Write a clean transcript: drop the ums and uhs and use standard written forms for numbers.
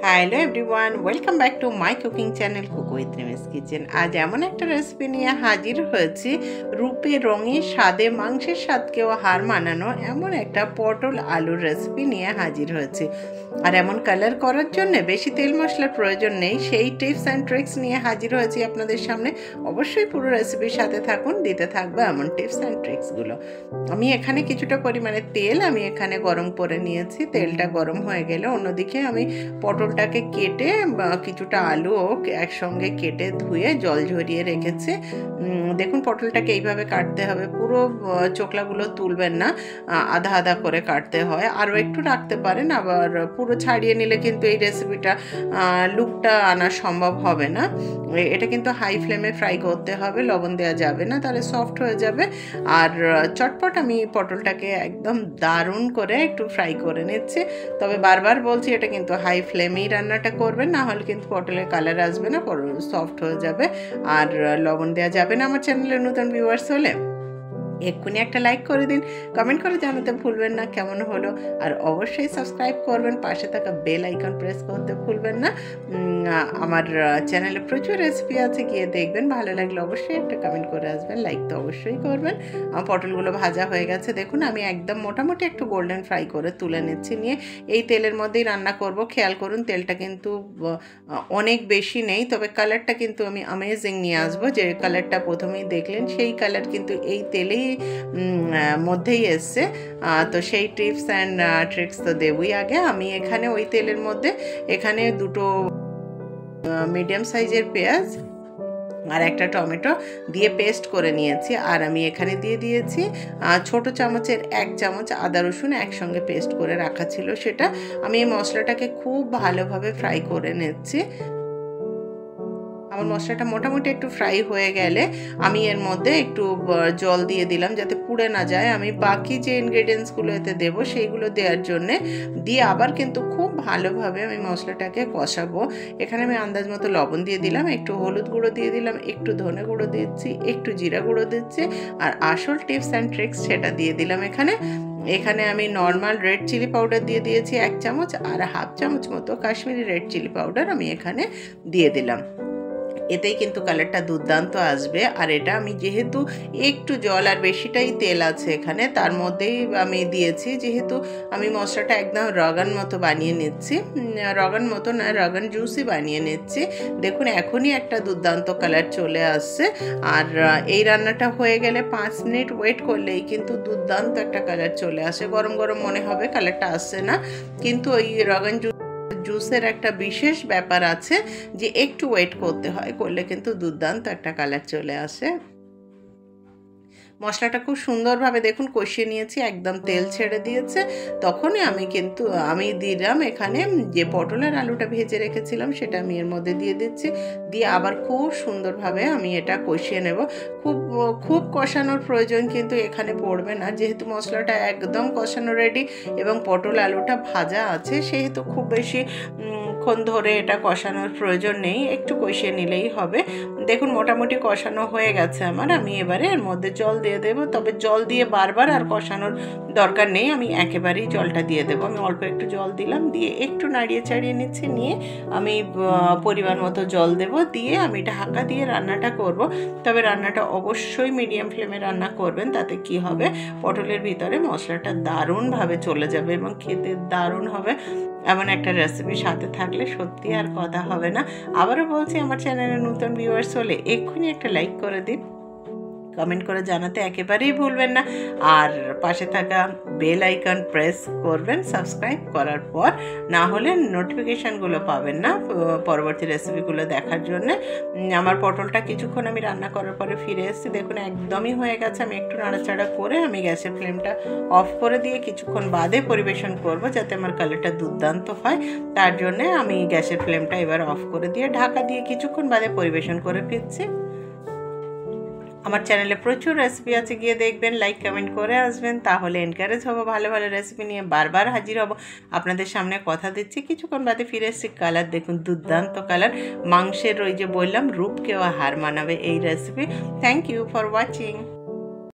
Hello everyone, welcome back to my cooking channel cook with রিমিস kitchen. আজ এমন একটা recipe নিয়ে হাজির হয়েছি, রূপে রঙে স্বাদে মাংসের স্বাদকেও হার মানানো এমন একটা পটল আলুর রেসিপি নিয়ে হাজির হয়েছি। আর এমন কালার করার জন্য বেশি তেল মশলার প্রয়োজন নেই, সেই টিপস অ্যান্ড ট্রিক্স নিয়ে হাজির হয়েছি আপনাদের সামনে। অবশ্যই পুরো রেসিপির সাথে থাকুন, দিতে থাকবে এমন টিপস অ্যান্ড ট্রিক্সগুলো। আমি এখানে কিছুটা পরিমাণে তেল আমি এখানে গরম করে নিয়েছি। তেলটা গরম হয়ে গেলে অন্যদিকে আমি পটলটাকে কেটে কিছুটা আলুও একসঙ্গে কেটে ধুয়ে জল ঝরিয়ে রেখেছি। দেখুন পটলটাকে এইভাবে কাটতে হবে, পুরো চোকলাগুলো তুলবেন না, আধা আধা করে কাটতে হয়। আরও একটু রাখতে পারেন, আবার পুরো ছাড়িয়ে নিলে কিন্তু এই রেসিপিটা লুকটা আনা সম্ভব হবে না। এটা কিন্তু হাই ফ্লেমে ফ্রাই করতে হবে, লবণ দেওয়া যাবে না, তাহলে সফট হয়ে যাবে। আর চটপট আমি পটলটাকে একদম দারুণ করে একটু ফ্রাই করে নিচ্ছি। তবে বারবার বলছি, এটা কিন্তু হাই ফ্লেমেই রান্নাটা করবেন, না হলে কিন্তু পটলের কালার আসবে না, সফট হয়ে যাবে। আর লবণ দেওয়া যাবে না। আমার চ্যানেলে নতুন ভিউয়ার্স হলে এক্ষুনি একটা লাইক করে দিন, কমেন্ট করে জানাতে ভুলবেন না কেমন হলো। আর অবশ্যই সাবস্ক্রাইব করবেন, পাশে থাকা বেল আইকন প্রেস করতে ভুলবেন না। আমার চ্যানেলে প্রচুর রেসিপি আছে, গিয়ে দেখবেন। ভালো লাগলে অবশ্যই একটা কমেন্ট করে আসবেন, লাইক তো অবশ্যই করবেন। আমার পটলগুলো ভাজা হয়ে গেছে, দেখুন আমি একদম মোটামুটি একটু গোল্ডেন ফ্রাই করে তুলে নিচ্ছি। নিয়ে এই তেলের মধ্যেই রান্না করব। খেয়াল করুন তেলটা কিন্তু অনেক বেশি নেই, তবে কালারটা কিন্তু আমি অ্যামেজিং নিয়ে আসবো। যে কালারটা প্রথমেই দেখলেন সেই কালার কিন্তু এই তেলেই মধ্যেই এসছে। তো সেই টিপস অ্যান্ড ট্রিক্স তো দেবই। আগে আমি এখানে ওই তেলের মধ্যে এখানে দুটো মিডিয়াম সাইজের পেঁয়াজ আর একটা টমেটো দিয়ে পেস্ট করে নিয়েছি। আর আমি এখানে দিয়ে দিয়েছি ছোট চামচের 1 চামচ আদা রসুন একসঙ্গে পেস্ট করে রাখা ছিল, সেটা আমি এই মশলাটাকে খুব ভালোভাবে ফ্রাই করে নিচ্ছি। আমার মশলাটা মোটামুটি একটু ফ্রাই হয়ে গেলে আমি এর মধ্যে একটু জল দিয়ে দিলাম, যাতে পুড়ে না যায়। আমি বাকি যে ইনগ্রেডিয়েন্টসগুলো এতে দেবো সেইগুলো দেওয়ার জন্যে দিয়ে আবার কিন্তু খুব ভালোভাবে আমি মশলাটাকে কষাবো। এখানে আমি আন্দাজ মতো লবণ দিয়ে দিলাম, একটু হলুদ গুঁড়ো দিয়ে দিলাম, একটু ধনে গুঁড়ো দিচ্ছি, একটু জিরা গুঁড়ো দিচ্ছি, আর আসল টিপস অ্যান্ড ট্রিক্স সেটা দিয়ে দিলাম এখানে আমি নর্মাল রেড চিলি পাউডার দিয়ে দিয়েছি 1 চামচ, আর হাফ চামচ মতো কাশ্মীরি রেড চিলি পাউডার আমি এখানে দিয়ে দিলাম। এতেই কিন্তু কালারটা দুর্দান্ত আসবে। আর এটা আমি যেহেতু একটু জল আর বেশিটাই তেল আছে এখানে, তার মধ্যেই আমি দিয়েছি, যেহেতু আমি মশলাটা একদম রগান মতো বানিয়ে নিচ্ছি, রগান মতো না, রগান জুসই বানিয়ে নিচ্ছি। দেখুন এখনই একটা দুর্দান্ত কালার চলে আসছে। আর এই রান্নাটা হয়ে গেলে 5 মিনিট ওয়েট করলেই কিন্তু দুর্দান্ত একটা কালার চলে আসে। গরম গরম মনে হবে, কালারটা আসছে না, কিন্তু ওই রগান জুসের একটা বিশেষ ব্যাপার আছে যে একটু ওয়েট করতে হয়, করলে কিন্তু দুর্দান্ত একটা কালার চলে আসে। মশলাটা খুব সুন্দরভাবে দেখুন কষিয়ে নিয়েছি, একদম তেল ছেড়ে দিয়েছে। তখনই আমি দিলাম এখানে যে পটলের আলুটা ভেজে রেখেছিলাম, সেটা আমি এর মধ্যে দিয়ে দিচ্ছি। দিয়ে আবার খুব সুন্দরভাবে আমি এটা কষিয়ে নেব। খুব কষানোর প্রয়োজন কিন্তু এখানে পড়বে না, যেহেতু মশলাটা একদম কষানো রেডি এবং পটল আলুটা ভাজা আছে, সেহেতু খুব বেশি ক্ষণ ধরে এটা কষানোর প্রয়োজন নেই, একটু কষিয়ে নিলেই হবে। দেখুন মোটামুটি কষানো হয়ে গেছে আমার। আমি এবারে এর মধ্যে জল দিয়ে দেবো, তবে জল দিয়ে বারবার আর কষানোর দরকার নেই, আমি একেবারেই জলটা দিয়ে দেবো। আমি অল্প একটু জল দিলাম, দিয়ে একটু নাড়িয়ে চাড়িয়ে নিচ্ছি। নিয়ে আমি পরিমাণ মতো জল দেব, দিয়ে আমি ঢাকা দিয়ে রান্নাটা করব। তবে রান্নাটা অবশ্যই মিডিয়াম ফ্লেমে রান্না করবেন, তাতে কি হবে, পটলের ভিতরে মশলাটা দারুণভাবে চলে যাবে এবং খেতে দারুণ হবে। এমন একটা রেসিপি সাথে থাকলে সত্যি আর কথা হবে না। আবারও বলছি, আমার চ্যানেলে নতুন ভিউয়ার্স হলে এক্ষুনি একটা লাইক করে দিন, কমেন্ট করে জানাতে একেবারেই ভুলবেন না। আর পাশে থাকা বেল আইকন প্রেস করবেন সাবস্ক্রাইব করার পর, না হলে নোটিফিকেশানগুলো পাবেন না পরবর্তী রেসিপিগুলো দেখার জন্য। আমার পটলটা কিছুক্ষণ আমি রান্না করার পরে ফিরে এসেছি, দেখুন একদমই হয়ে গেছে। আমি একটু নাড়াচাড়া করে আমি গ্যাসের ফ্লেমটা অফ করে দিয়ে কিছুক্ষণ বাদে পরিবেশন করব, যাতে আমার কালারটা দুর্দান্ত হয়। তার জন্যে আমি গ্যাসের ফ্লেমটা এবার অফ করে দিয়ে ঢাকা দিয়ে কিছুক্ষণ বাদে পরিবেশন করে ফিরছি। আমার চ্যানেলে প্রচুর রেসিপি আছে, গিয়ে দেখবেন, লাইক কমেন্ট করে আসবেন, তাহলে এনকারেজ হবো, ভালো ভালো রেসিপি নিয়ে বারবার হাজির হব আপনাদের সামনে। কথা দিচ্ছি কিছুক্ষণ বাদে ফিরে এসেছি। কালার দেখুন দুর্দান্ত কালার, মাংসের ওই যে বললাম রূপকেও হার মানাবে এই recipe. Thank you for watching.